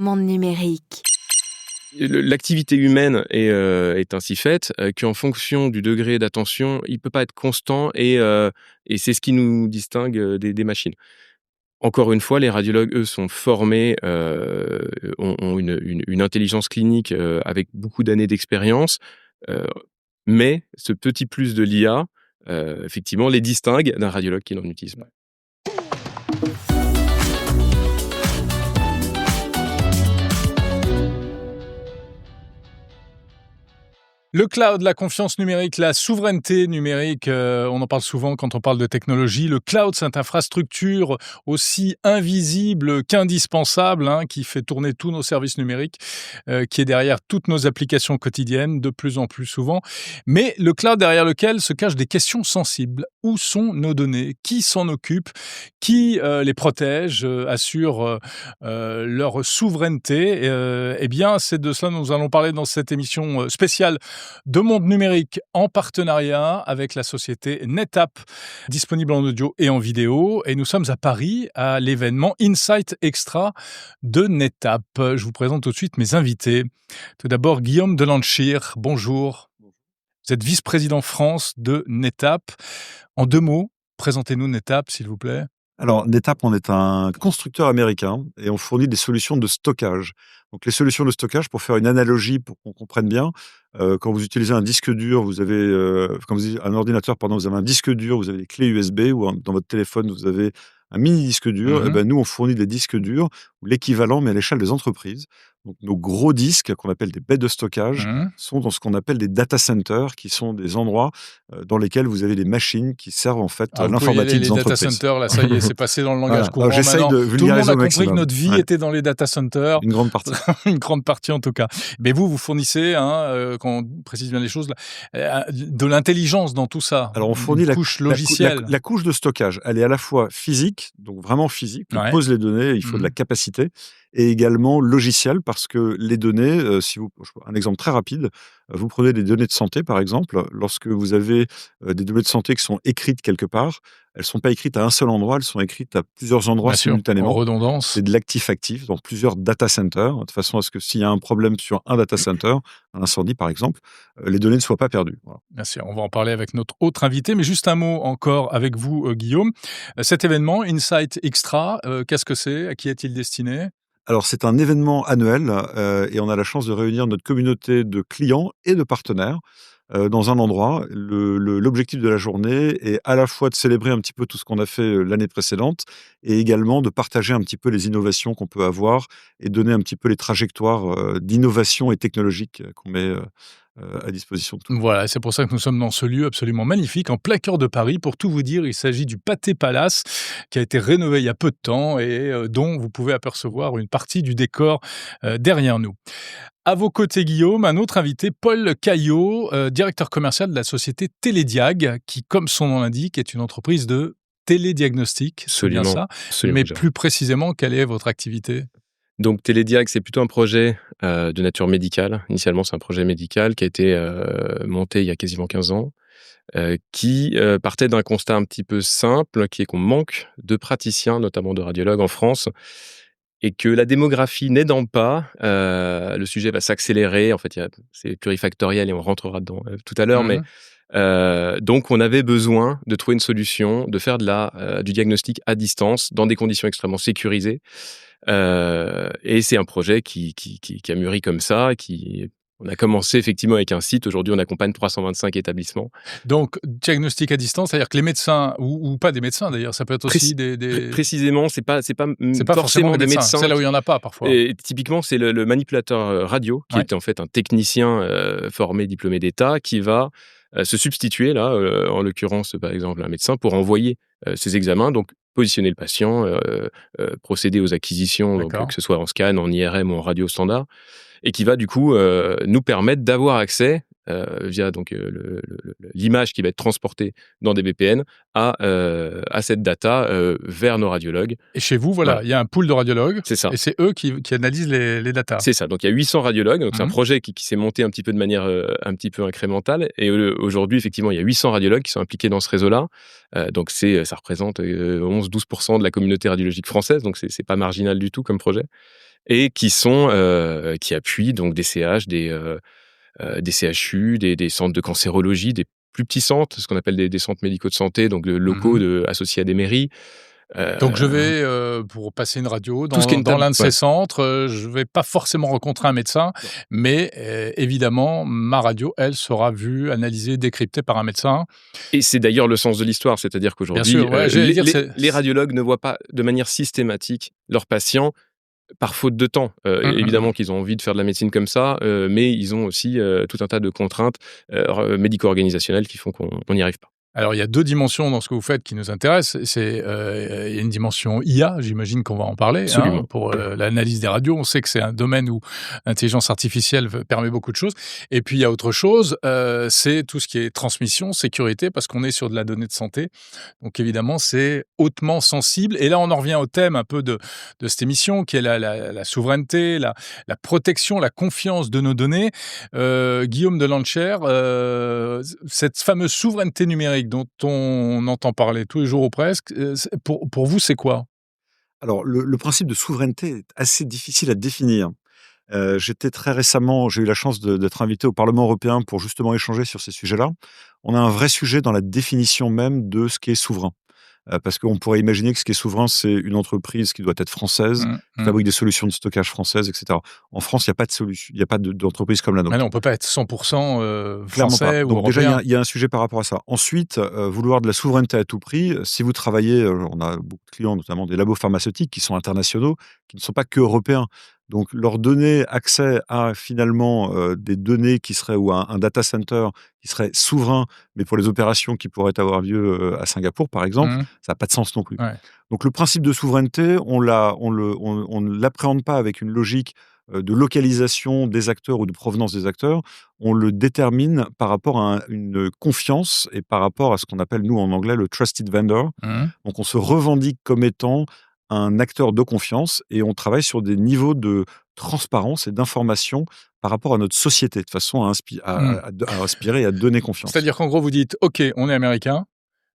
Monde numérique. L'activité humaine est ainsi faite qu'en fonction du degré d'attention, il peut pas être constant et c'est ce qui nous distingue des machines. Encore une fois, les radiologues, eux, sont formés, ont une intelligence clinique avec beaucoup d'années d'expérience, heu, mais ce petit plus de l'IA, effectivement, les distingue d'un radiologue qui n'en utilise pas. Le cloud, la confiance numérique, la souveraineté numérique, on en parle souvent quand on parle de technologie. Le cloud, cette infrastructure aussi invisible qu'indispensable, qui fait tourner tous nos services numériques, qui est derrière toutes nos applications quotidiennes, de plus en plus souvent. Mais le cloud derrière lequel se cachent des questions sensibles. Où sont nos données? Qui s'en occupe? Qui les protège, assure leur souveraineté? Eh bien, c'est de cela que nous allons parler dans cette émission spéciale de Monde numérique en partenariat avec la société NetApp, disponible en audio et en vidéo. Et nous sommes à Paris, à l'événement Insight Extra de NetApp. Je vous présente tout de suite mes invités. Tout d'abord, Guillaume Delanchir, bonjour. Vous êtes vice-président France de NetApp. En 2 mots, présentez-nous NetApp, s'il vous plaît. Alors, NetApp, on est un constructeur américain et on fournit des solutions de stockage. Donc, les solutions de stockage, pour faire une analogie, pour qu'on comprenne bien, quand vous utilisez un disque dur, vous avez, quand vous utilisez un ordinateur, pardon, vous avez un disque dur, vous avez des clés USB, ou dans votre téléphone, vous avez un mini disque dur. Et ben, nous, on fournit des disques durs, ou l'équivalent, mais à l'échelle des entreprises. Donc, nos gros disques, qu'on appelle des baies de stockage, sont dans ce qu'on appelle des data centers, qui sont des endroits dans lesquels vous avez des machines qui servent en fait à l'informatique des entreprises. Les data centers, là, ça y est, c'est passé dans le langage courant. J'essaye de vulgariser tout le monde a au compris que maximum. notre vie était dans les data centers. Une grande partie. Une grande partie, en tout cas. Mais vous fournissez, quand on précise bien les choses, de l'intelligence dans tout ça. Alors, on fournit une couche logicielle. la couche de stockage. Elle est à la fois physique, donc vraiment physique. On pose les données, il faut de la capacité, et également logicielle, parce que les données, un exemple très rapide, vous prenez des données de santé, par exemple. Lorsque vous avez des données de santé qui sont écrites quelque part, elles ne sont pas écrites à un seul endroit, elles sont écrites à plusieurs endroits simultanément. En redondance. C'est de l'actif-actif dans plusieurs data centers, de façon à ce que s'il y a un problème sur un data center, un incendie par exemple, les données ne soient pas perdues. Voilà. Bien sûr, on va en parler avec notre autre invité, mais juste un mot encore avec vous, Guillaume. Cet événement, Insight Extra, qu'est-ce que c'est? À qui est-il destiné? Alors, c'est un événement annuel et on a la chance de réunir notre communauté de clients et de partenaires dans un endroit. L'objectif de la journée est à la fois de célébrer un petit peu tout ce qu'on a fait l'année précédente et également de partager un petit peu les innovations qu'on peut avoir et donner un petit peu les trajectoires d'innovation et technologique qu'on met à disposition de tout. Voilà, c'est pour ça que nous sommes dans ce lieu absolument magnifique, en plein cœur de Paris. Pour tout vous dire, il s'agit du Pathé Palace, qui a été rénové il y a peu de temps et dont vous pouvez apercevoir une partie du décor derrière nous. À vos côtés, Guillaume, un autre invité, Paul Caillot, directeur commercial de la société Télédiag, qui, comme son nom l'indique, est une entreprise de télédiagnostic. C'est bien ça. Mais plus précisément, quelle est votre activité ? Donc, Télédiag, c'est plutôt un projet de nature médicale. Initialement, c'est un projet médical qui a été monté il y a quasiment 15 ans, qui partait d'un constat un petit peu simple, qui est qu'on manque de praticiens, notamment de radiologues en France, et que la démographie n'aidant pas, le sujet va s'accélérer. En fait, c'est plurifactoriel et on rentrera dedans tout à l'heure, mais donc on avait besoin de trouver une solution, de faire du diagnostic à distance dans des conditions extrêmement sécurisées. Et c'est un projet qui a mûri comme ça, on a commencé effectivement avec un site. Aujourd'hui, on accompagne 325 établissements. Donc, diagnostic à distance, c'est-à-dire que les médecins, ou pas des médecins d'ailleurs, ça peut être aussi des... Précisément, c'est pas forcément des médecins. C'est là où il y en a pas parfois. Et typiquement, c'est le manipulateur radio, qui est en fait un technicien formé, diplômé d'État, qui va se substituer, là, en l'occurrence, par exemple, un médecin, pour envoyer ses examens, donc positionner le patient, procéder aux acquisitions, donc, que ce soit en scan, en IRM ou en radio standard, et qui va du coup nous permettre d'avoir accès via donc l'image qui va être transportée dans des VPN à cette data vers nos radiologues. Et chez vous, voilà, il y a un pool de radiologues. C'est ça. Et c'est eux qui analysent les datas. C'est ça. Donc, il y a 800 radiologues. Donc, c'est un projet qui s'est monté un petit peu de manière un petit peu incrémentale. Et aujourd'hui, effectivement, il y a 800 radiologues qui sont impliqués dans ce réseau-là. Donc, ça représente 11-12% de la communauté radiologique française. Donc, c'est pas marginal du tout comme projet. et qui appuient donc des CH, des CHU, des centres de cancérologie, des plus petits centres, ce qu'on appelle des centres médicaux de santé, donc locaux associés à des mairies. Donc je vais, pour passer une radio Tout ce qui est une dans table, l'un de ces ouais. centres, je vais pas forcément rencontrer un médecin, Non. mais évidemment, ma radio, elle, sera vue, analysée, décryptée par un médecin. Et c'est d'ailleurs le sens de l'histoire, c'est-à-dire Bien qu'aujourd'hui, sûr, ouais, j'allais dire, les radiologues ne voient pas de manière systématique leurs patients par faute de temps. Évidemment qu'ils ont envie de faire de la médecine comme ça, mais ils ont aussi tout un tas de contraintes médico-organisationnelles qui font qu'on n'y arrive pas. Alors, il y a 2 dimensions dans ce que vous faites qui nous intéressent. C'est, il y a une dimension IA, j'imagine qu'on va en parler, hein, Absolument. pour, l'analyse des radios. On sait que c'est un domaine où l'intelligence artificielle permet beaucoup de choses. Et puis, il y a autre chose, c'est tout ce qui est transmission, sécurité, parce qu'on est sur de la donnée de santé. Donc évidemment, c'est hautement sensible. Et là, on en revient au thème un peu de cette émission, qui est la souveraineté, la protection, la confiance de nos données. Guillaume de Lancher, cette fameuse souveraineté numérique dont on entend parler tous les jours ou presque, pour vous, c'est quoi? Alors, le principe de souveraineté est assez difficile à définir. J'ai eu la chance d'être invité au Parlement européen pour justement échanger sur ces sujets-là. On a un vrai sujet dans la définition même de ce qui est souverain. Parce qu'on pourrait imaginer que ce qui est souverain, c'est une entreprise qui doit être française, Mmh, qui mmh. fabrique des solutions de stockage françaises, et cetera. En France, il y a pas de solution, il y a pas d'entreprise comme la Ah nôtre. non, on peut pas être 100% Clairement pas. français ou Donc déjà, européen. il y a un sujet par rapport à ça. Ensuite, vouloir de la souveraineté à tout prix, si vous travaillez, on a beaucoup de clients, notamment des labos pharmaceutiques qui sont internationaux, qui ne sont pas qu'européens. Donc leur donner accès à finalement, des données qui seraient ou un data center qui serait souverain, mais pour les opérations qui pourraient avoir lieu, à Singapour, par exemple, Mmh. ça n'a pas de sens non plus. Ouais. Donc le principe de souveraineté, on ne l'appréhende pas avec une logique, de localisation des acteurs ou de provenance des acteurs. On le détermine par rapport à une confiance et par rapport à ce qu'on appelle, nous, en anglais, le trusted vendor. Mmh. Donc on se revendique comme étant un acteur de confiance et on travaille sur des niveaux de transparence et d'information par rapport à notre société, de façon Mmh. à inspirer et à donner confiance. C'est-à-dire qu'en gros, vous dites: «OK, on est américain,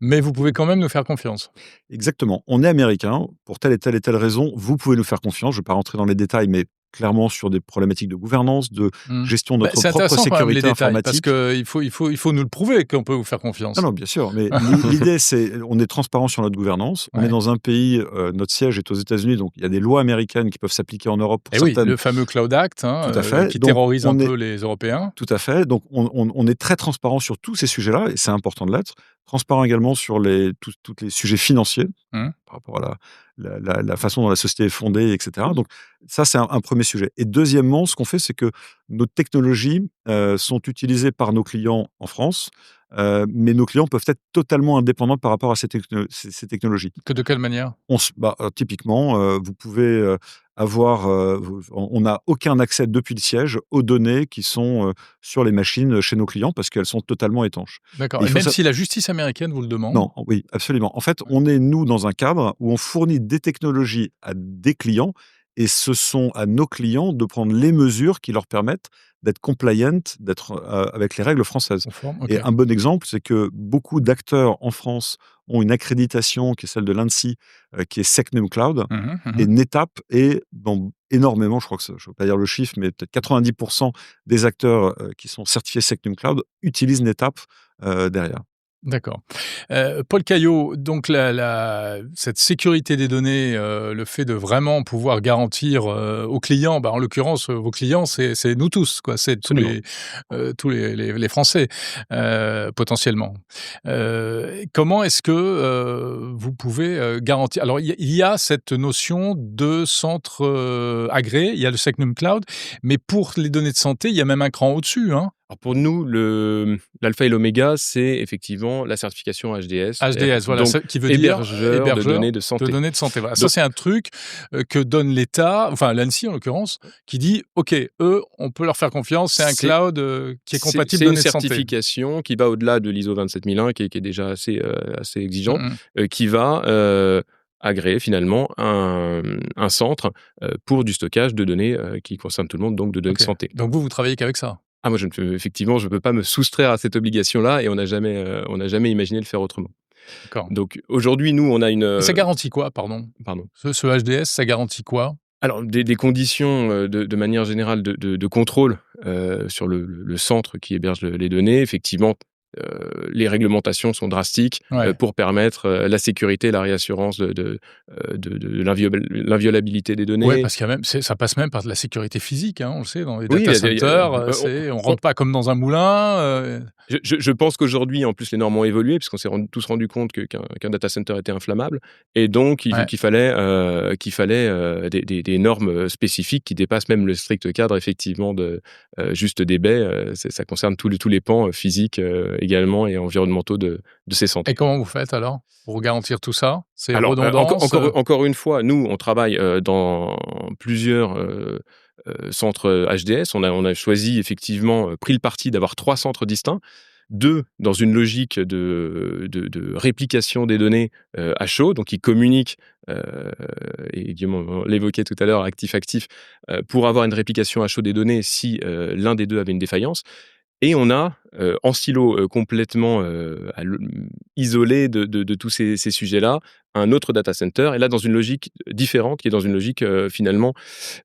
mais vous pouvez quand même nous faire confiance». Exactement. On est américain, pour telle et telle raison, vous pouvez nous faire confiance. Je ne vais pas rentrer dans les détails, mais clairement sur des problématiques de gouvernance, de Mmh. gestion de Bah, notre c'est propre intéressant quand même les sécurité détails parce informatique. qu'il faut nous le prouver qu'on peut vous faire Non, confiance. non, bien sûr, mais l'idée, c'est on est transparent sur notre gouvernance. On est Ouais. dans un pays, notre siège est aux États-Unis, donc il y a des lois américaines qui peuvent s'appliquer en Europe pour Et oui, certaines. le fameux Cloud Act, hein, Tout à fait. qui Donc terrorise un on est peu les Européens. Tout à fait. Donc, on est très transparent sur tous ces sujets-là, et c'est important de l'être. Transparent également sur tous les sujets financiers, Mmh. par rapport à la façon dont la société est fondée, et cetera. Donc, ça, c'est un premier sujet. Et deuxièmement, ce qu'on fait, c'est que nos technologies sont utilisées par nos clients en France, mais nos clients peuvent être totalement indépendants par rapport à ces technologies. Que de quelle manière? Typiquement, vous pouvez avoir, on n'a aucun accès depuis le siège aux données qui sont sur les machines chez nos clients parce qu'elles sont totalement étanches. D'accord. Mais Et il faut même sa si la justice américaine vous le demande? Non, oui, absolument. En fait, on est, nous, dans un cadre où on fournit des technologies à des clients, et ce sont à nos clients de prendre les mesures qui leur permettent d'être compliant, d'être, avec les règles françaises. Conforme? Et OK. un bon exemple, c'est que beaucoup d'acteurs en France ont une accréditation qui est celle de l'ANSSI, qui est SecNum Cloud, Mmh mh. et Mmh. NetApp est dans énormément, je crois que je ne veux pas dire le chiffre, mais peut-être 90 des acteurs, qui sont certifiés SecNum Cloud utilisent NetApp, derrière. D'accord. Paul Caillot, donc cette sécurité des données, le fait de vraiment pouvoir garantir, aux clients, bah, en l'occurrence, vos clients, c'est nous tous, quoi. C'est Absolument. tous les Français, potentiellement. Comment est-ce que, vous pouvez, garantir alors il y a cette notion de centre, agréé, il y a le SecNum Cloud, mais pour les données de santé, il y a même un cran au-dessus, hein? Alors pour nous, l'alpha et l'oméga, c'est effectivement la certification HDS, HDS, voilà, donc ça qui veut dire hébergeur de données de santé. Voilà, ça, Donc c'est un truc, que donne l'État, enfin l'ANSSI en l'occurrence, qui dit: «OK, eux, on peut leur faire confiance, c'est un c'est cloud, qui est compatible c'est une données de santé». certification qui va au-delà de l'ISO 27001 qui est déjà assez exigeante, Mmh mh. qui va, agréer finalement un centre, pour du stockage de données, qui concerne tout le monde, donc de données de OK. santé. Donc vous travaillez qu'avec ça? Ah moi effectivement, je ne peux pas me soustraire à cette obligation-là et on n'a jamais imaginé le faire autrement. D'accord. Donc aujourd'hui, nous, on a Et ça garantit quoi, pardon? pardon. Ce HDS, ça garantit quoi? Alors des conditions, de manière générale de contrôle, sur le centre qui héberge les données. Effectivement, les réglementations sont drastiques, Ouais. pour permettre, la sécurité, la réassurance de l'inviolabilité des Ouais, données. parce qu'il y a même ça passe même par de la sécurité physique, hein, on le sait, dans les Oui, data il y a centers, on rentre pas comme dans un moulin, je pense qu'aujourd'hui, en plus, les normes ont évolué puisqu'on s'est tous rendu compte qu'un data center était inflammable et donc ouais. qu'il fallait, des normes, spécifiques qui dépassent même le strict cadre effectivement juste des baies, ça concerne tous les pans, physiques, également et environnementaux de ces centres. Et comment vous faites alors, pour garantir tout ça? C'est Alors, redondance, encore une fois, nous, on travaille, dans plusieurs, centres, HDS. On a choisi effectivement, pris le parti d'avoir 3 centres distincts. 2 dans une logique de réplication des données, à chaud, donc ils communiquent, heu et Guillaume l'évoquait tout à l'heure, actif-actif, pour avoir une réplication à chaud des données si, l'un des 2 avait une défaillance. Et on a, en silo, complètement, isolé de tous ces sujets-là, un autre data center et là dans une logique différente qui est dans une logique, finalement,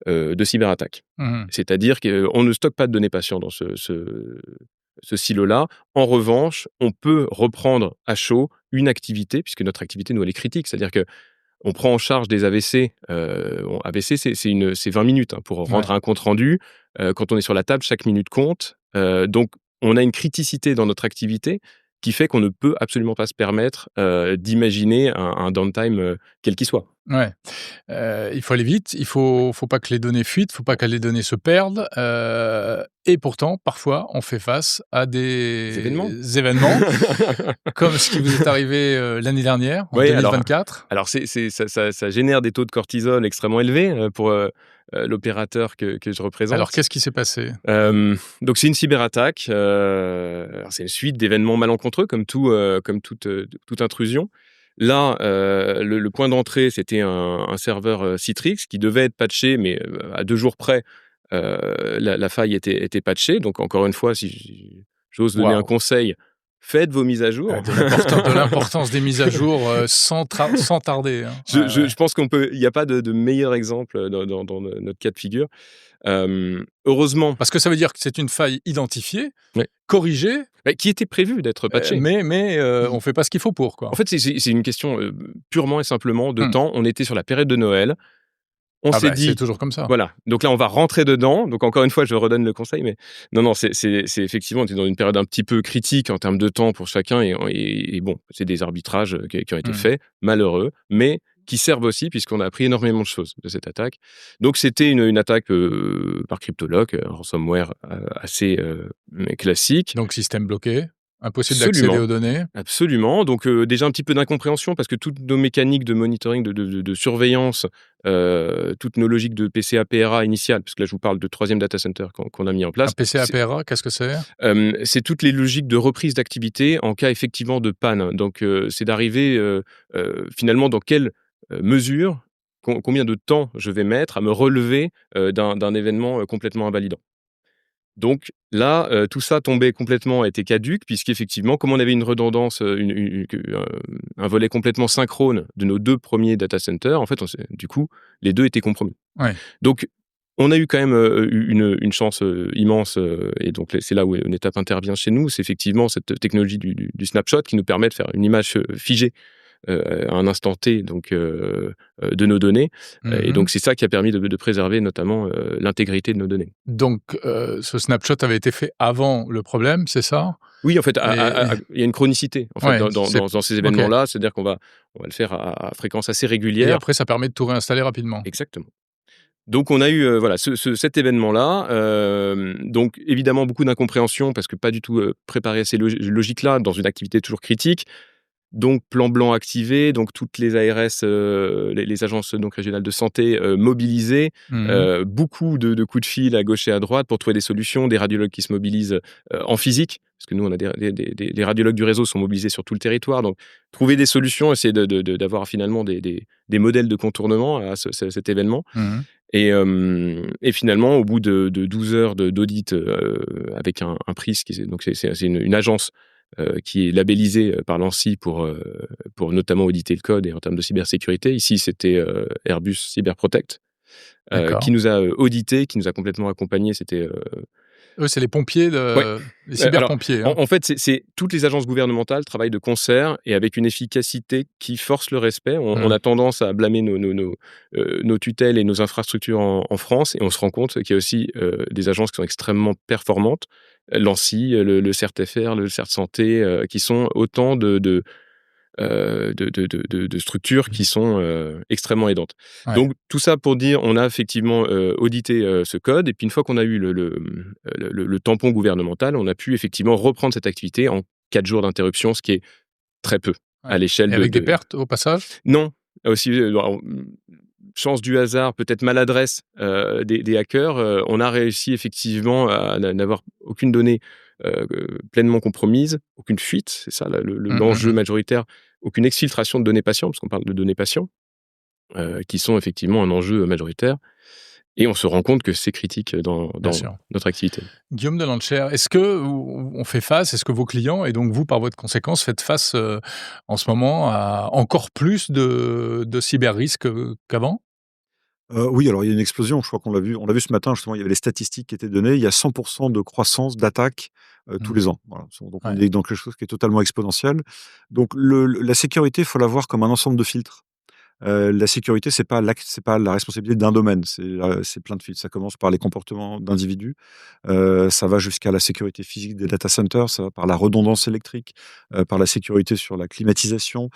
de cyberattaque. mmh C'est-à-dire qu'on ne stocke pas de données patients dans ce silo-là. En revanche, on peut reprendre à chaud une activité, puisque notre activité, nous, elle est critique. C'est-à-dire qu'on prend en charge des AVC. AVC, c'est 20 minutes, hein, pour ouais. rendre un compte rendu. Quand on est sur la table, chaque minute compte. Donc, on a une criticité dans notre activité qui fait qu'on ne peut absolument pas se permettre d'imaginer un downtime quel qu'il soit. Ouais, il faut aller vite, il faut pas que les données fuitent, il faut pas que les données se perdent, et pourtant, parfois, on fait face à Des événements. des événements comme ce qui vous est arrivé, l'année dernière, en Oui, alors 2024. ça génère des taux de cortisol extrêmement élevés, pour, l'opérateur que je représente. Alors qu'est-ce qui s'est passé? Donc c'est une cyberattaque, alors c'est une suite d'événements malencontreux comme toute intrusion. Là, le point d'entrée, c'était un serveur, Citrix qui devait être patché, mais, à 2 jours près, la faille était patchée. Donc encore une fois, si j'ose donner un Waouh! conseil, faites vos mises à jour. De l'importance des mises à jour, sans tarder, hein. Ouais, ouais. Je pense il n'y a pas de meilleur exemple dans notre cas de figure. Heureusement, Parce que ça veut dire que c'est une faille identifiée, ouais, corrigée, bah, qui était prévu d'être patché. mais on fait pas ce qu'il faut pour, quoi. En fait, c'est une question, purement et simplement de Mmh. temps. On était sur la période de Noël. On Ah s'est bah, c'est dit: toujours comme ça. «Voilà, donc là, on va rentrer dedans». Donc encore une fois, je redonne le conseil, mais non, c'est effectivement, on était dans une période un petit peu critique en termes de temps pour chacun et bon, c'est des arbitrages, qui ont été Mmh. faits, malheureux, mais qui servent aussi puisqu'on a appris énormément de choses de cette attaque. Donc c'était une attaque, par cryptolock, un ransomware, assez, classique. Donc système bloqué, impossible d'accéder Absolument. aux données. Absolument, donc déjà un petit peu d'incompréhension parce que toutes nos mécaniques de monitoring, de surveillance, toutes nos logiques de PCA PRA initiales, parce que là je vous parle de 3e data center qu'on a mis en Un place. PCA-PRA, qu'est-ce que c'est? C'est toutes les logiques de reprise d'activité en cas effectivement de panne. Donc c'est d'arriver, finalement dans quelle, mesure, combien de temps je vais mettre à me relever, d'un événement, complètement invalidant. Donc là, tout ça tombait complètement était caduc puisqu'effectivement, comme on avait une redondance, un volet complètement synchrone de nos 2 premiers data centers, en fait, du coup, les 2 étaient compromis. Ouais. Donc on a eu quand même, une chance, immense, et donc c'est là où une étape intervient chez nous. C'est effectivement cette technologie du snapshot qui nous permet de faire une image, figée, à un instant T donc de nos données, et Mmh. donc c'est ça qui a permis de préserver notamment, l'intégrité de nos données. Donc ce snapshot avait été fait avant le problème, c'est ça? Oui, en fait, Et il y a une chronicité, en fait, ouais, c'est dans ces OK, événements-là. C'est-à-dire on va le faire à fréquence assez et régulière. après ça permet de tout réinstaller rapidement? Exactement. Donc on a eu, voilà, cet événement-là, donc évidemment beaucoup d'incompréhension parce que pas du tout, préparé à ces logiques-là dans une activité toujours critique. Donc plan blanc activé, donc toutes les ARS, les agences donc régionales de santé, mobilisées, Mmh. beaucoup de coups de fil à gauche et à droite pour trouver des solutions, des radiologues qui se mobilisent, en physique, parce que nous on a les radiologues du réseau sont mobilisés sur tout le territoire, donc trouver des solutions, essayer d'avoir finalement des modèles de contournement à cet événement Mmh. et finalement au bout de 12 heures d'audit, avec un PRIS donc c'est une agence qui est labellisé par l'ANSSI pour notamment auditer le code et en termes de cybersécurité. Ici, c'était Airbus Cyberprotect. D'accord. qui nous a audité, qui nous a complètement accompagnés. C'était Eux, c'est les pompiers, ouais. les Alors, cyberpompiers, hein? en fait, c'est toutes les agences gouvernementales travaillent de concert et avec une efficacité qui force le respect. On Mmh. a tendance à blâmer nos tutelles et nos infrastructures en France, et on se rend compte qu'il y a aussi des agences qui sont extrêmement performantes. L'ANSSI, le CERT-FR, le CERT Santé, qui sont autant de structures qui sont extrêmement aidantes. Ouais. Donc tout ça pour dire, on a effectivement audité ce code, et puis une fois qu'on a eu le tampon gouvernemental, on a pu effectivement reprendre cette activité en 4 jours d'interruption, ce qui est très peu à Ouais. l'échelle Et avec des pertes au passage? Non, aussi, alors, chance du hasard, peut-être maladresse des hackers, on a réussi effectivement à n'avoir aucune donnée pleinement compromise, aucune fuite, c'est ça Mmh, mmh l'enjeu mh. majoritaire, aucune exfiltration de données patients, parce qu'on parle de données patients, qui sont effectivement un enjeu majoritaire, et on se rend compte que c'est critique Bien dans sûr. notre activité. Guillaume de Lancher, est-ce que on fait face, est-ce que vos clients et donc vous, par votre conséquence, faites face, en ce moment à encore plus de cyber-risques, qu'avant? Oui, alors il y a une explosion, je crois on l'a vu ce matin justement, il y avait les statistiques qui étaient données. Il y a 100 de croissance d'attaques, tous Mmh. les ans. Voilà, donc on Ouais. est dans quelque chose qui est totalement exponentiel. Donc la sécurité, il faut la voir comme un ensemble de filtres. La sécurité, c'est pas la responsabilité d'un domaine, c'est plein de filtres. Ça commence par les comportements d'individus, ça va jusqu'à la sécurité physique des data centers, ça va par la redondance électrique, par la sécurité sur la climatisation,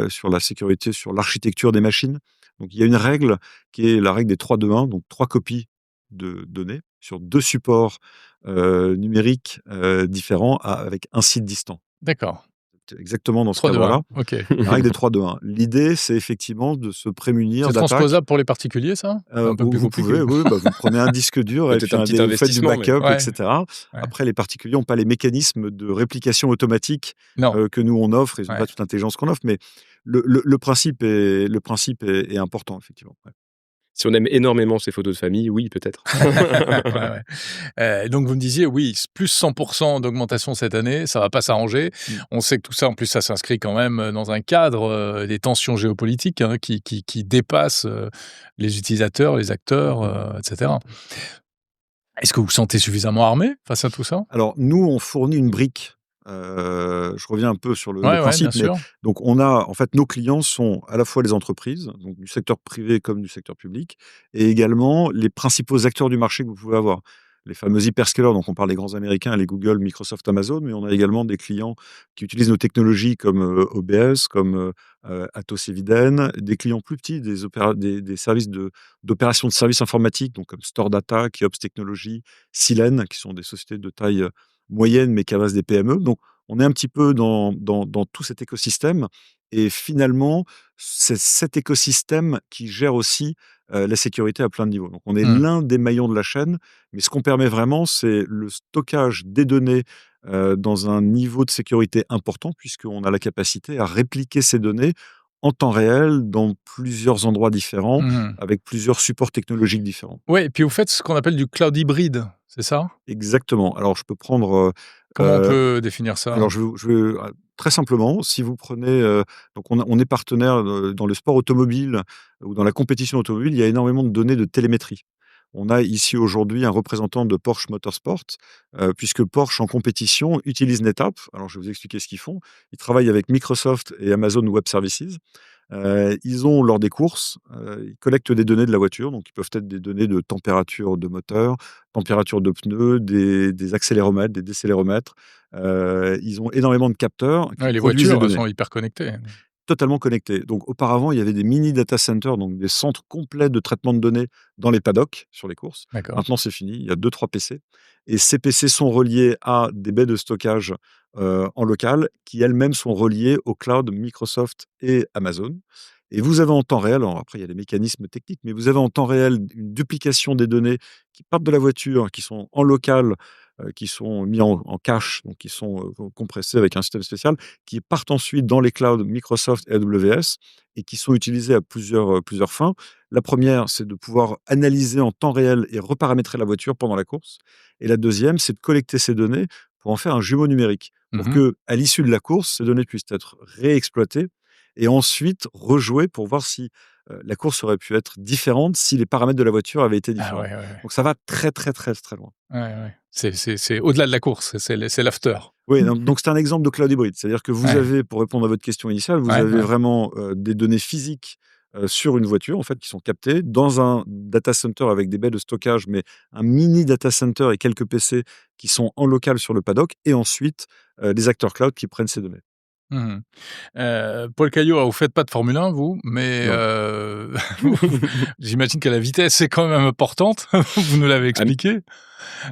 sur la sécurité sur l'architecture des machines. Donc il y a une règle qui est la règle des 3-2-1, donc 3 copies de données sur 2 supports, numériques, différents avec un site distant. D'accord. C'est exactement dans ce 3, 2, 1. cadre-là. OK. La règle des 3-2-1. L'idée, c'est effectivement de se prémunir C'est d'attaques. transposable pour les particuliers, ça? C'est un peu plus Vous pouvez, compliqué. oui, bah, vous prenez un disque dur et Peut-être puis un petit vous faites du investissement, mais backup, et Ouais, cetera. ouais. Après, les particuliers n'ont pas les mécanismes de réplication automatique, Non. que nous on offre. Ils n'ont Ouais. pas toute l'intelligence qu'on offre, mais le principe est important, effectivement. Ouais. si on aime énormément ces photos de famille, oui, peut-être. Ouais, ouais. Donc vous me disiez, oui, plus 100 d'augmentation cette année, ça va pas s'arranger. Mmh. On sait que tout ça, en plus, ça s'inscrit quand même dans un cadre, des tensions géopolitiques, hein, qui dépassent, les utilisateurs, les acteurs, et cetera. Est-ce que vous vous sentez suffisamment armé face à tout ça? Alors nous, on fournit une brique. Je reviens un peu sur le Ouais, ouais, bien principe, mais sûr. donc en fait, nos clients sont à la fois les entreprises, donc du secteur privé comme du secteur public, et également les principaux acteurs du marché que vous pouvez avoir. Les fameux hyperscalers, donc on parle des grands américains, les Google, Microsoft, Amazon, mais on a également des clients qui utilisent nos technologies comme OBS, comme Atos Eviden, des clients plus petits, des services d'opération de services informatiques, donc comme Store Data, Kiops Technologies, Silène, qui sont des sociétés de taille moyenne, mais qui adressent des PME. Donc, on est un petit peu dans tout cet écosystème, et finalement, c'est cet écosystème qui gère aussi la sécurité à plein de niveaux. Donc, on est Mmh. l'un des maillons de la chaîne, mais ce qu'on permet vraiment, c'est le stockage des données dans un niveau de sécurité important, puisqu'on a la capacité à répliquer ces données en temps réel dans plusieurs endroits différents, Mmh. avec plusieurs supports technologiques différents. Ouais, et puis vous faites ce qu'on appelle du cloud hybride, c'est ça? Exactement. Alors, je peux prendre, Comment on peut définir ça? alors très simplement, si vous prenez, donc on est partenaire, dans le sport automobile ou dans la compétition automobile, il y a énormément de données de télémétrie. On a ici aujourd'hui un représentant de Porsche Motorsport, puisque Porsche en compétition utilise NetApp. Alors je vais vous expliquer ce qu'ils font. Ils travaillent avec Microsoft et Amazon Web Services. Ils ont lors des courses, ils collectent des données de la voiture, donc ils peuvent être des données de température de moteur, température de pneus, des accéléromètres, des décéléromètres. Ils ont énormément de capteurs qui Ouais, les produisent des voitures, données. sont hyper connectées. Totalement connectés. Donc auparavant, il y avait des mini data centers, donc des centres complets de traitement de données dans les paddocks sur les courses. D'accord. Maintenant, c'est fini, il y a 2-3 PC, et ces PC sont reliés à des baies de stockage, en local, qui elles-mêmes sont reliées au cloud Microsoft et Amazon, et vous avez en temps réel, alors après il y a des mécanismes techniques, mais vous avez en temps réel une duplication des données qui partent de la voiture, qui sont en local, qui sont mis en cache, donc qui sont, compressés avec un système spécial, qui partent ensuite dans les clouds Microsoft et AWS, et qui sont utilisés à plusieurs fins. La première, c'est de pouvoir analyser en temps réel et reparamétrer la voiture pendant la course. Et la deuxième, c'est de collecter ces données pour en faire un jumeau numérique, pour Mmh. que, à l'issue de la course, ces données puissent être réexploitées et ensuite rejouées pour voir si la course aurait pu être différente si les paramètres de la voiture avaient été Ah différents. ouais, ouais, ouais. Donc ça va très, très, très, très loin. Ouais, ouais. C'est au-delà de la course, c'est l'after. Oui, donc c'est un exemple de cloud hybride. C'est-à-dire que vous Ouais, avez, pour répondre à votre question initiale, vous ouais, avez ouais. vraiment des données physiques sur une voiture, en fait, qui sont captées dans un data center avec des baies de stockage, mais un mini data center et quelques PC qui sont en local sur le paddock, et ensuite des acteurs cloud qui prennent ces données. Mmh. Paul Caillot, vous faites pas de Formule 1 vous, mais Non. j'imagine que la vitesse est quand même importante, vous nous l'avez Ah, expliqué.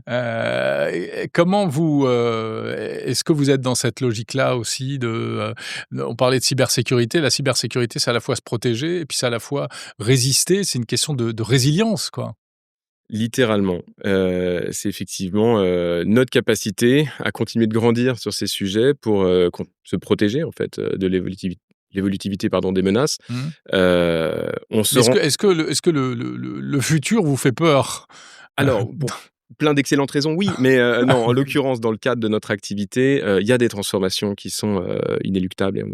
Et comment vous, est-ce que vous êtes dans cette logique-là aussi on parlait de cybersécurité, la cybersécurité, c'est à la fois se protéger et puis c'est à la fois résister, c'est une question de résilience, quoi. littéralement, c'est effectivement, notre capacité à continuer de grandir sur ces sujets pour, se protéger en fait, de l'évolutivité pardon, des menaces. Mmh. On se Mais rend est-ce que le futur vous fait peur? Alors, pour plein d'excellentes raisons, oui, mais non, en l'occurrence, dans le cadre de notre activité, il y a des transformations qui sont, inéluctables et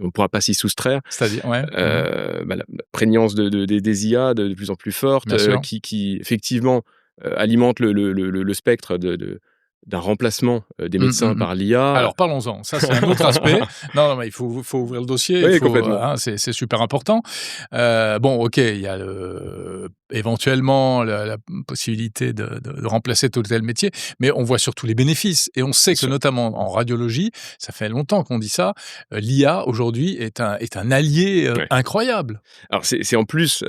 on pourra pas s'y soustraire. C'est-à-dire? Ouais. Mmh. La prégnance des IA de plus en plus forte, Bien sûr. qui effectivement, alimente le spectre d'un remplacement, des Mmh, médecins mmh mh. par l'IA. Alors parlons-en, ça c'est un autre aspect. Non, non, mais il faut ouvrir le dossier, il Oui, faut, complètement. hein, c'est super important. Bon, OK, il y a éventuellement la possibilité de remplacer tel ou tel métier, mais on voit surtout les bénéfices et on sait Bien que sûr. notamment en radiologie, ça fait longtemps qu'on dit ça, l'IA aujourd'hui est un allié, Ouais. incroyable. Alors c'est en plus,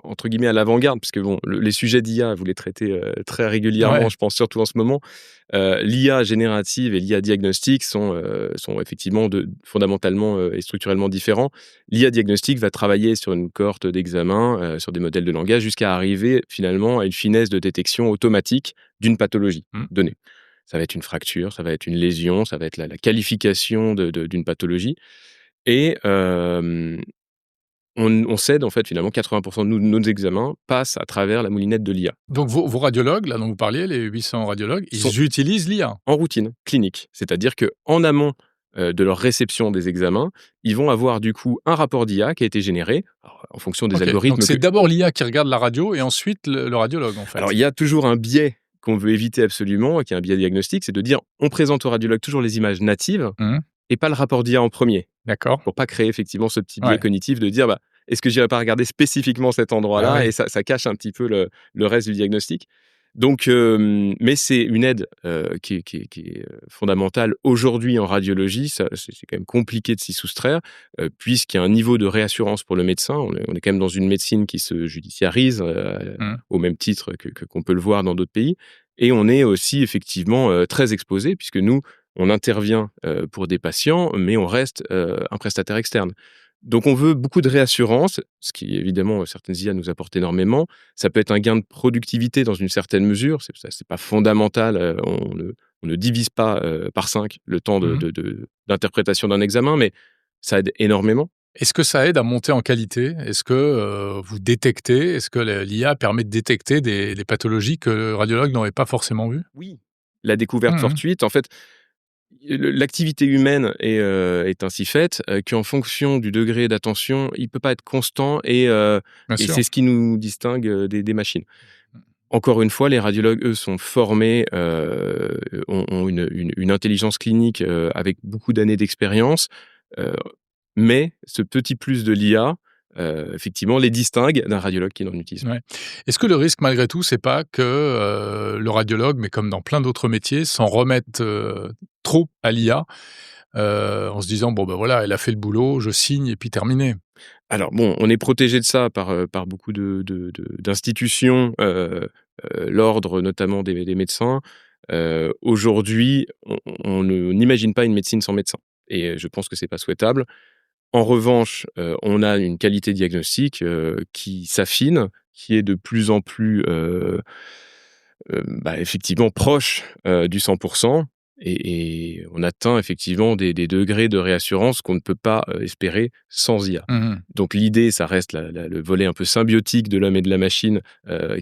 entre guillemets «à l'avant-garde» puisque bon, les sujets d'IA, vous les traitez, très régulièrement, Ouais. je pense surtout en ce moment. L'IA générative et l'IA diagnostique sont effectivement fondamentalement, et structurellement différents. L'IA diagnostique va travailler sur une cohorte d'examens, sur des modèles de langage jusqu'à arriver finalement à une finesse de détection automatique d'une pathologie Mmh. donnée. Ça va être une fracture, ça va être une lésion, ça va être la qualification d'une pathologie et on cède en fait finalement 80% de nos examens passent à travers la moulinette de l'IA. Donc vos radiologues, là dont vous parliez, les 800 radiologues, Sont ils utilisent l'IA? en routine clinique, c'est-à-dire qu'en amont, de leur réception des examens, ils vont avoir du coup un rapport d'IA qui a été généré, alors en fonction des OK, donc algorithmes c'est d'abord l'IA qui regarde la radio et ensuite le radiologue, en alors fait? il y a toujours un biais qu'on veut éviter absolument, qui est un biais diagnostique, c'est de dire: on présente au radiologue toujours les images natives Mmh. et pas le rapport d'IA en premier. D'accord. Pour pas créer effectivement ce petit biais Ouais. cognitif de dire: «Bah, est-ce que j'irai pas regarder spécifiquement cet Bah, endroit-là?» oui. et ça cache un petit peu le reste du diagnostic. Donc mais c'est une aide, qui est fondamentale aujourd'hui en radiologie. Ça, c'est quand même compliqué de s'y soustraire, puisqu'il y a un niveau de réassurance pour le médecin. On est quand même dans une médecine qui se judiciarise, Mmh. au même titre qu'on peut le voir dans d'autres pays et on est aussi effectivement, très exposé puisque nous, on intervient, pour des patients, mais on reste, un prestataire externe. Donc on veut beaucoup de réassurance, ce qui évidemment, certaines IA nous apportent énormément. Ça peut être un gain de productivité dans une certaine mesure, c'est pas fondamental, on ne divise pas, par 5 le temps Mmh. d'interprétation d'un examen, mais ça aide énormément. Est-ce que ça aide à monter en qualité? Est-ce que, vous détectez est-ce que l'IA permet de détecter des pathologies que le radiologue n'aurait pas forcément vues? Oui. La découverte Mmh mh. fortuite, en fait, l'activité humaine est ainsi faite, qu'en fonction du degré d'attention, il peut pas être constant Bien et sûr. c'est ce qui nous distingue, des machines. Encore une fois, les radiologues, eux, sont formés, ont une intelligence clinique, avec beaucoup d'années d'expérience, heu, mais ce petit plus de l'IA, effectivement, les distingue d'un radiologue qui n'en utilise pas. Ouais. Est-ce que le risque malgré tout, c'est pas que, le radiologue, mais comme dans plein d'autres métiers, s'en remette, trop à l'IA, en se disant: «Bon, ben voilà, elle a fait le boulot, je signe et puis terminé». Alors bon, on est protégé de ça par beaucoup d'institutions, l'ordre notamment des médecins. Aujourd'hui, on n'imagine pas une médecine sans médecin et je pense que c'est pas souhaitable. En revanche, on a une qualité diagnostique, qui s'affine, qui est de plus en plus, effectivement proche, du 100 et on atteint effectivement des degrés de réassurance qu'on ne peut pas, espérer sans IA. Mmh. Donc l'idée, ça reste le volet un peu symbiotique de l'homme et de la machine,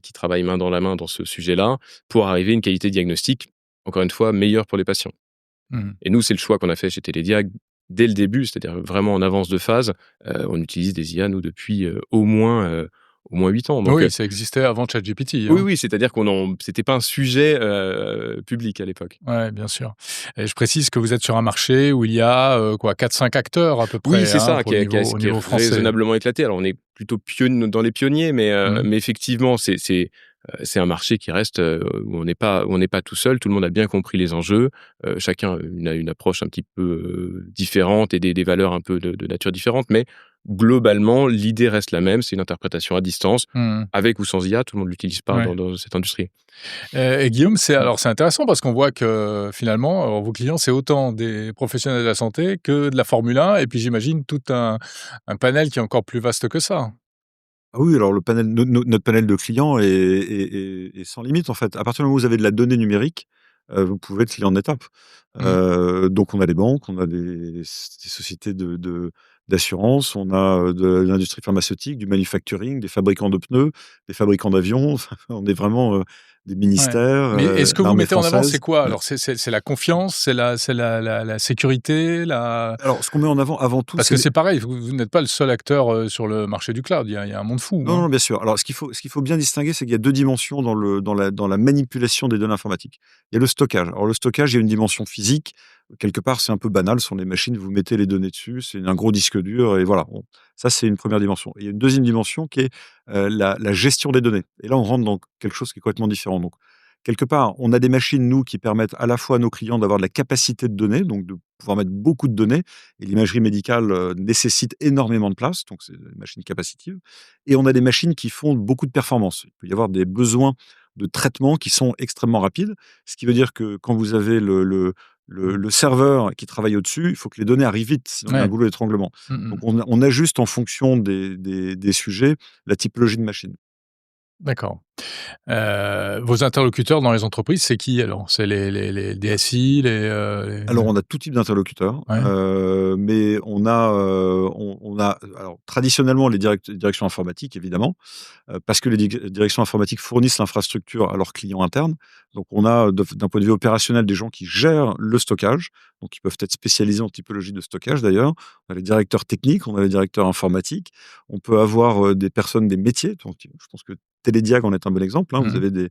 qui travaillent main dans la main dans ce sujet-là, pour arriver à une qualité diagnostique, encore une fois, meilleure pour les patients. Mmh. Et nous, c'est le choix qu'on a fait chez Télédiag dès le début, c'est-à-dire vraiment en avance de phase. On utilise des IA, nous, depuis au moins 8 ans. Donc, Oui, ça existait avant ChatGPT, oui, hein. oui, c'est-à-dire c'était pas un sujet public à l'époque. Ouais, bien sûr. Et je précise que vous êtes sur un marché où il y a, quoi, 4-5 acteurs à peu Oui, près, c'est hein, ça, pour le niveau au qui est niveau français. raisonnablement éclaté. Alors, on est plutôt dans les pionniers, Mmh. mais effectivement, c'est un marché qui reste où on n'est pas tout seul. Tout le monde a bien compris les enjeux. Chacun a une approche un petit peu différente et des valeurs un peu de nature différente, mais globalement, l'idée reste la même. C'est une interprétation à distance, Mmh. avec ou sans IA. Tout le monde l'utilise par Ouais. dans cette industrie. Et Guillaume, c'est intéressant parce qu'on voit que finalement, vos clients, c'est autant des professionnels de la santé que de la Formule 1 et puis j'imagine tout un panel qui est encore plus vaste que ça? Ah oui, alors le panel notre panel de clients est sans limite, en fait. À partir du moment où vous avez de la donnée numérique, vous pouvez être client d'étape. Mmh. Donc on a des banques, on a des sociétés d'assurance, on a, de l'industrie pharmaceutique, du manufacturing, des fabricants de pneus, des fabricants d'avions. Enfin, on est vraiment, des Ouais. ministères, Mais est-ce que vous l'armée mettez en avant, c'est française. quoi? Alors c'est la confiance, c'est la sécurité, la Alors ce qu'on met en avant avant tout, parce c'est que les c'est pareil, vous n'êtes pas le seul acteur, sur le marché du cloud. Il y a un monde fou, non, hein? non, bien sûr. Alors ce qu'il faut bien distinguer, c'est qu'il y a 2 dimensions dans la manipulation des données informatiques. Il y a le stockage. Alors le stockage, il y a une dimension physique. Quelque part, c'est un peu banal, ce sont des machines, vous mettez les données dessus, c'est un gros disque dur et voilà. Bon, ça, c'est une première dimension. Et il y a une deuxième dimension qui est, la gestion des données. Et là, on rentre dans quelque chose qui est complètement différent. Donc, quelque part, on a des machines, nous, qui permettent à la fois à nos clients d'avoir de la capacité de données, donc de pouvoir mettre beaucoup de données. Et l'imagerie médicale, nécessite énormément de place, donc c'est des machines capacitives. Et on a des machines qui font beaucoup de performance. Il peut y avoir des besoins de traitement qui sont extrêmement rapides, ce qui veut dire que quand vous avez le serveur qui travaille au-dessus, il faut que les données arrivent vite, sinon il y a un Ouais. goulot d'étranglement. Mmh Donc mh. on ajuste en fonction des sujets la typologie de machine. D'accord. Vos interlocuteurs dans les entreprises, c'est qui alors? C'est les DSI, Alors, on a tout type d'interlocuteurs, ouais, mais on a alors traditionnellement les directions informatiques évidemment, parce que les directions informatiques fournissent l'infrastructure à leurs clients internes. Donc on a d'un point de vue opérationnel des gens qui gèrent le stockage, donc ils peuvent être spécialisés en typologie de stockage d'ailleurs. On a les directeurs techniques, on a les directeurs informatiques, on peut avoir, des personnes des métiers, donc je pense que Télédiag en est un bon exemple, hein. mmh Vous mh. avez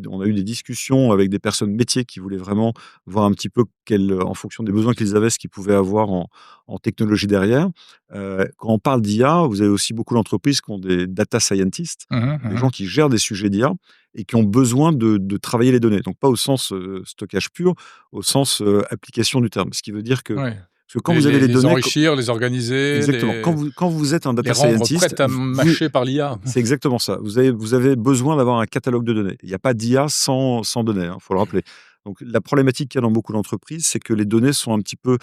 on a eu des discussions avec des personnes métiers qui voulaient vraiment voir un petit peu en fonction des besoins qu'ils avaient, ce qu'ils pouvaient avoir en technologie derrière. Quand on parle d'IA, vous avez aussi beaucoup d'entreprises qui ont des data scientists, Mmh des mh. gens qui gèrent des sujets d'IA et qui ont besoin de travailler les données. Donc pas au sens, stockage pur, au sens, application du terme. Ce qui veut dire que Ouais. parce que quand vous avez les Les données enrichir, les organiser, exactement. Quand vous êtes un les data rendre scientist, prêtes à mâcher par l'IA. c'est exactement ça. Vous avez besoin d'avoir un catalogue de données. Il n'y a pas d'IA sans données, il faut le rappeler. Donc la problématique qu'il y a dans beaucoup d'entreprises, c'est que les données sont un petit peu,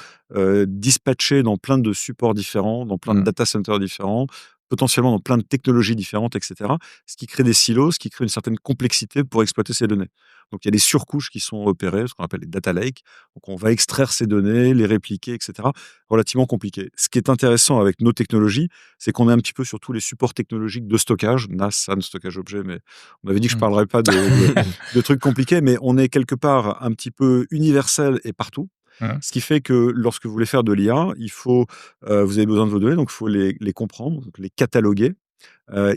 dispatchées dans plein de supports différents, dans plein de Mmh. data centers différents, potentiellement dans plein de technologies différentes et cetera. Ce qui crée des silos, ce qui crée une certaine complexité pour exploiter ces données. Donc il y a des surcouches qui sont opérées, ce qu'on appelle les data lakes. Donc on va extraire ces données, les répliquer et cetera. Relativement compliqué. Ce qui est intéressant avec nos technologies, c'est qu'on est un petit peu sur tous les supports technologiques de stockage, NAS, SAN, stockage objet, mais on avait dit que je ne Mmh. parlerais pas de trucs compliqués, mais on est quelque part un petit peu universel et partout. Mmh. Ce qui fait que lorsque vous voulez faire de l'IA, vous avez besoin de vos données, donc il faut les comprendre, donc les cataloguer.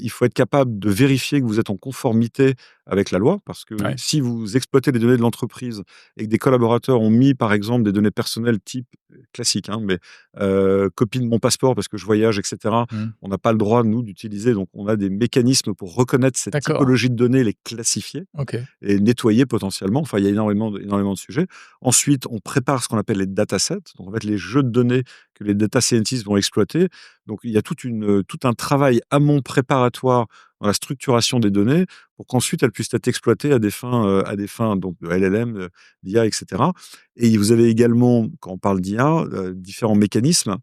Il faut être capable de vérifier que vous êtes en conformité avec la loi, parce que Ouais. si vous exploitez les données de l'entreprise et que des collaborateurs ont mis, par exemple, des données personnelles type classique, hein, mais copie de mon passeport parce que je voyage, et cetera, Mmh. on n'a pas le droit, nous, d'utiliser. Donc, on a des mécanismes pour reconnaître cette D'accord. typologie de données, les classifier OK. et nettoyer potentiellement. Enfin, il y a énormément de sujets. Ensuite, on prépare ce qu'on appelle les datasets, donc en fait les jeux de données que les data scientists vont exploiter. Donc il y a tout un travail amont préparatoire dans la structuration des données pour qu'ensuite elles puissent être exploitées à des fins donc de LLM, d'IA, etc. Et cetera. Et vous avez également, quand on parle d'IA, différents mécanismes.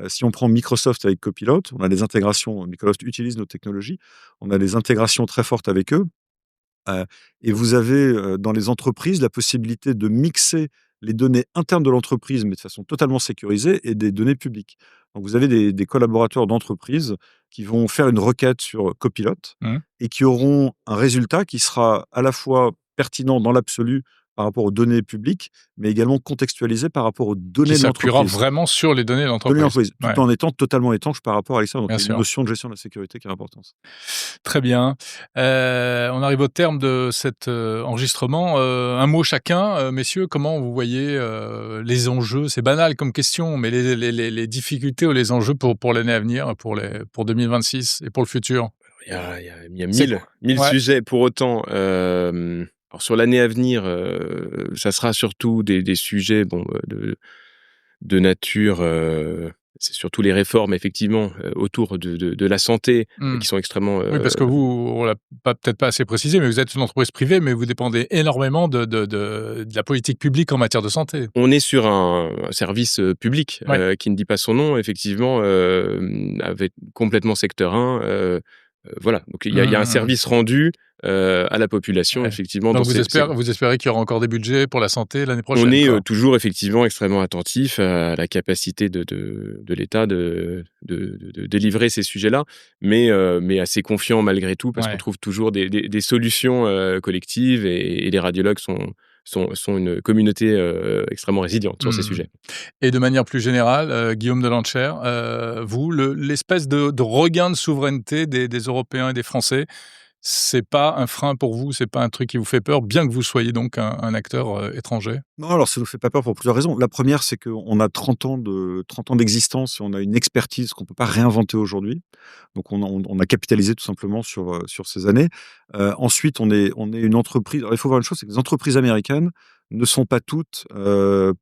Si on prend Microsoft avec Copilot, on a des intégrations. Microsoft utilise nos technologies. On a des intégrations très fortes avec eux. Heu et vous avez, dans les entreprises, la possibilité de mixer les données internes de l'entreprise, mais de façon totalement sécurisée et des données publiques. Donc vous avez des collaborateurs d'entreprise qui vont faire une requête sur Copilot Mmh. et qui auront un résultat qui sera à la fois pertinent dans l'absolu par rapport aux données publiques, mais également contextualisé par rapport aux données Qui de s'appuiera l'entreprise. vraiment sur les données de l'entreprise. Tout Ouais, en étant totalement étanche par rapport à l'extérieur. Donc bien il y a une sûr. notion de gestion de la sécurité qui est importante. Très bien. On arrive au terme de cet, enregistrement. Un mot chacun, messieurs, comment vous voyez, les enjeux? C'est banal comme question, mais les difficultés ou les enjeux pour l'année à venir, pour 2026 et pour le futur? Il y a C'est 1000 ouais. sujets. Pour autant, alors sur l'année à venir, ça sera surtout des sujets, de nature, c'est surtout les réformes effectivement, autour de la santé, Mmh. qui sont extrêmement, Oui, parce que vous, on l'a peut-être pas assez précisé, mais vous êtes une entreprise privée, mais vous dépendez énormément de la politique publique en matière de santé. on est sur un service, public, Ouais. qui ne dit pas son nom effectivement, avec complètement secteur 1, voilà. Donc il y a un Mmh. service rendu, à la population Ouais. effectivement dans Donc ces vous espérez qu'il y aura encore des budgets pour la santé l'année On prochaine, est, quoi? toujours effectivement extrêmement attentif à la capacité de l'État de délivrer ces sujets-là, mais assez confiant malgré tout parce qu'on Ouais. trouve toujours des solutions, collectives et les radiologues sont une communauté, extrêmement résiliente sur ces Mmh. sujets. Et de manière plus générale, Guillaume Delancher, vous, l'espèce de regain de souveraineté des Européens et des Français, c'est pas un frein pour vous? C'est pas un truc qui vous fait peur, bien que vous soyez donc un acteur, étranger? Non, alors ça nous fait pas peur pour plusieurs raisons. La première, c'est qu'on a 30 ans d'existence et on a une expertise qu'on peut pas réinventer aujourd'hui. Donc on a capitalisé tout simplement sur ces années. Ensuite, on est une entreprise. Alors il faut voir une chose, c'est que les entreprises américaines ne sont pas toutes,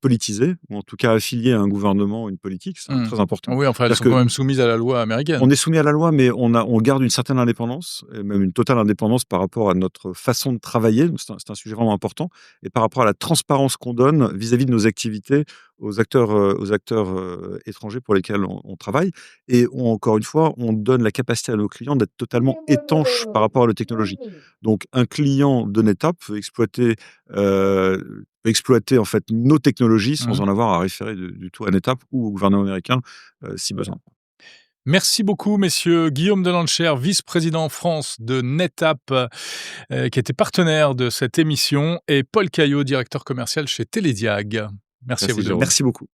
politisées ou en tout cas affiliées à un gouvernement ou une politique. C'est Mmh. très important. Oui, enfin, elles C'est-à-dire sont que quand même soumises à la loi américaine. on est soumis à la loi, mais on garde une certaine indépendance, et même une totale indépendance par rapport à notre façon de travailler. Donc c'est un sujet vraiment important et par rapport à la transparence qu'on donne vis-à-vis de nos activités aux acteurs étrangers pour lesquels on travaille et encore une fois, on donne la capacité à nos clients d'être totalement étanches par rapport à la technologie. Donc un client de NetApp peut exploiter en fait nos technologies sans Mmh. en avoir à référer du tout à NetApp ou au gouvernement américain, si besoin. Merci beaucoup, messieurs. Guillaume Delancher, vice-président France de NetApp, qui était partenaire de cette émission, et Paul Caillot, directeur commercial chez Télédiag. Merci à Merci vous deux. Jérôme. Merci beaucoup.